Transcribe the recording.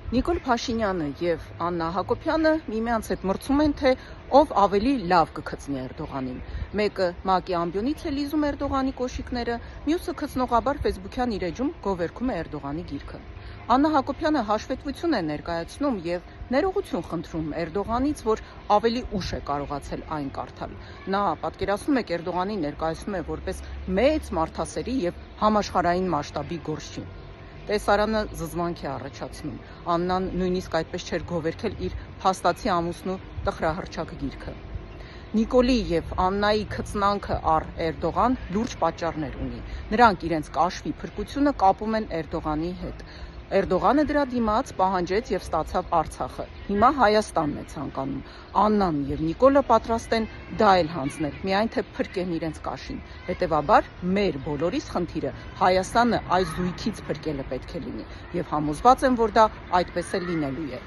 Նիկոլ Փաշինյանը եւ Աննա Հակոբյանը միմյանց հետ մրցում են, թե ով ավելի լավ կգծնի Էրդողանին։ Մեկը ՄԱԿ-ի ամբիոնից է լիզում Էրդողանի կոշիկները, մյուսը քծնողաբար ֆեյսբուքյան իր էջում գովերքում է Էրդողանի գիրքը։ Աննա Հակոբյանը հաշվետվություն է ներկայացնում եւ ներողություն խնդրում Էրդողանից, որ ավելի ուշ է կարողացել այն կարդալ։ Նա պատկերացնում է Էրդողանին ներկայացնում է որպես մեծ մարդասերի եւ համաշխարհային մասշտաբի գործչի։ Տեսարանը զզվանք է առաջացնում։ Աննան նույնիսկ այդպես չէր գովերքել իր փաստացի ամուսնու տխրահռչակ գիրքը։ Նիկոլի եւ Աննայի քծնանքը առ Էրդողան լուրջ պատճառներ ունի։ Նրանք իրենց կաշվի փրկությունը կապում են Էրդողանի հետ։ Էրդողանը դրա դիմաց պահանջեց եւ ստացավ Արցախը։ Հիմա Հայաստանն է ցանկանում։ Աննան եւ Նիկոլը պատրաստ են դա էլ հանձնել, միայն թե փրկեն իրենց կաշին։ Հետևաբար մեր բոլորիս խնդիրը Հայաստանը այս զույգից փրկելը պետք է լինի եւ համոզված եմ, որ դա այդպես էլ լինելու է։